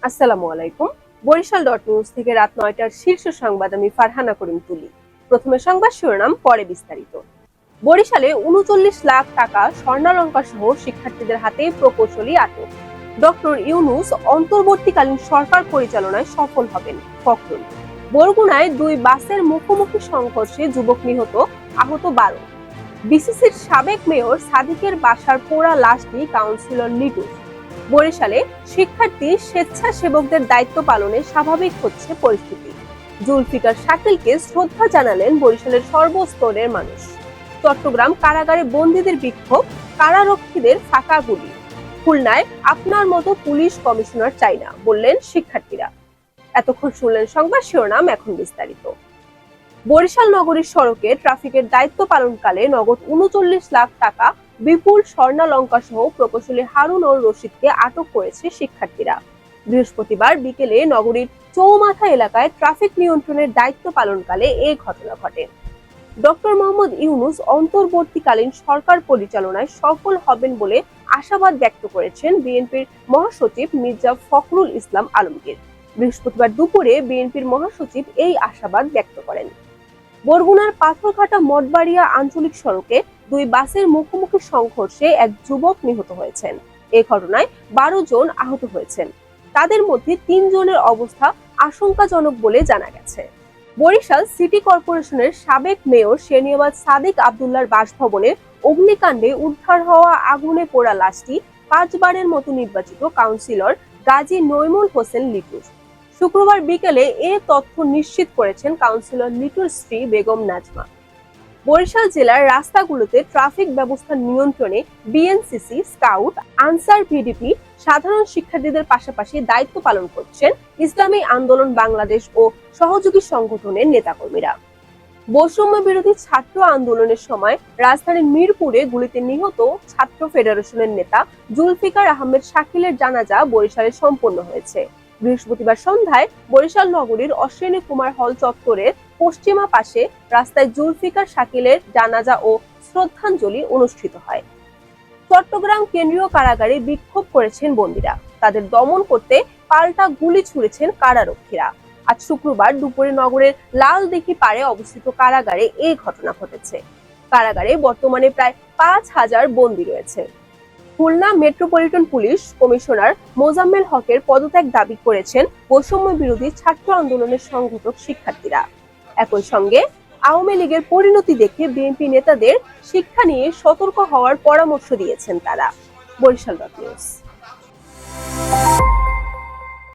আসসালামু আলাইকুম। Barishal dot news থেকে রাত ৯টার শীর্ষ সংবাদ আমি ফারহানা করিম তুলি। প্রথমে সংবাদ শিরোনাম, পরে বিস্তারিত। বরিশালে ৩৯ লাখ টাকা স্বর্ণালংকার সহ শিক্ষার্থীদের হাতে প্রকৌশলী আটক। ডক্টর ইউনূস অন্তর্বর্তীকালীন সরকার পরিচালনায় সফল হবেন, ফখরুল। বরগুনায় দুই বাসের মুখোমুখি সংঘর্ষে যুবক নিহত, আহত ১২। বিসিসির সাবেক মেয়র সাদিকের বাসার পোড়া লাশটি কাউন্সিলর লিটু। বরিশালে শিক্ষার্থী স্বেচ্ছাসেবকদের দায়িত্ব পালনে স্বাভাবিক হচ্ছে পরিস্থিতি। জুলফিকার শাকিলকে শ্রদ্ধা জানালেন বরিশালের সর্বস্তরের মানুষ। চট্টগ্রাম কারাগারে বন্দীদের বিক্ষোভ, কারারক্ষীদের ফাঁকা গুলি। খুলনায় আপনার মতো পুলিশ কমিশনার চাই না, বললেন শিক্ষার্থীরা। এতক্ষণ শুনলেন সংবাদ শিরোনাম, এখন বিস্তারিত। বরিশাল নগরীর সড়কে ট্রাফিকের দায়িত্ব পালনকালে নগদ ৩৯ লাখ টাকা বিপুল স্বর্ণালংকার সহ প্রকৌশলী হারুন ও রশিদকে আটক করেছে শিক্ষার্থীরা। বৃহস্পতিবার বিকেলে নগরীর চৌমাথা এলাকায় ট্রাফিক নিয়ন্ত্রণের দায়িত্ব পালনকালে এই ঘটনা ঘটে। ডক্টর মোহাম্মদ ইউনূস অন্তর্বর্তীকালীন সরকার পরিচালনায় সফল হবেন বলে আশাবাদ ব্যক্ত করেছেন বিএনপির মহাসচিব মির্জা ফখরুল ইসলাম আলমগীর। বৃহস্পতিবার দুপুরে বিএনপির মহাসচিব এই আশাবাদ ব্যক্ত করেন। বরগুনার পাথরঘাটা মঠবাড়িয়া আঞ্চলিক সড়কে দুই বাসের মুখোমুখি সংঘর্ষে এক যুবক নিহত হয়েছেন। এই ঘটনায় ১২ জন আহত হয়েছেন। তাদের মধ্যে ৩ জনের অবস্থা আশঙ্কাজনক বলে জানা গেছে। বরিশাল সিটি কর্পোরেশনের সাবেক মেয়র শেরনিয়াবাদ সাদিক আব্দুল্লাহর বাসভবনে অগ্নিকাণ্ডে উদ্ধার হওয়া আগুনে পোড়া লাশটি ৫ বারের মতো নির্বাচিত কাউন্সিলর গাজী নইমুল হোসেন লিটু। শুক্রবার বিকেলে এ তথ্য নিশ্চিত করেছেন কাউন্সিলর লিটুর স্ত্রী বেগম নাজমা। বরিশাল জেলার রাস্তাগুলোতে ট্রাফিক ব্যবস্থা নিয়ন্ত্রণে বিএনসিসি, স্কাউট, আনসার ভিডিপি, সাধারণ শিক্ষার্থীদের পাশাপাশি দায়িত্ব পালন করছেন ইসলামী আন্দোলন বাংলাদেশ ও সহযোগী সংগঠনের নেতাকর্মীরা। বৈষম্য বিরোধী ছাত্র আন্দোলনের সময় রাজধানীর মিরপুরে গুলিতে নিহত ছাত্র ফেডারেশনের নেতা জুলফিকার আহমেদ শাকিলের জানাজা বরিশালে সম্পন্ন হয়েছে। বৃহস্পতিবার সন্ধ্যায় বরিশাল নগরীর অশ্বিনী কুমার হল চত্বরের পশ্চিমা পাশে রাস্তায় জুলফিকার শাকিলের জানাজা ও শ্রদ্ধাঞ্জলি অনুষ্ঠিত হয়। চট্টগ্রাম কেন্দ্রীয় কারাগারে বিক্ষোভ করেছেন বন্দীরা। তাদের দমন করতে পাল্টা গুলি ছুড়েছেন কারারক্ষীরা। আজ শুক্রবার দুপুরে নগরের লালদিঘি পাড়ে অবস্থিত কারাগারে এই ঘটনা ঘটেছে। কারাগারে বর্তমানে প্রায় ৫,০০০ বন্দী রয়েছে। Khulna metropolitan police commissioner Mozammel হকের পদত্যাগ দাবি করেছেন বৈষম্য বিরোধী ছাত্র আন্দোলনের সংগঠক শিক্ষার্থীরা। একই সঙ্গে আওয়ামী লীগের পরিণতি দেখে বিএনপি নেতাদের শিক্ষা নিয়ে সতর্ক হওয়ার পরামর্শ দিয়েছেন তারা। Barishal dot news.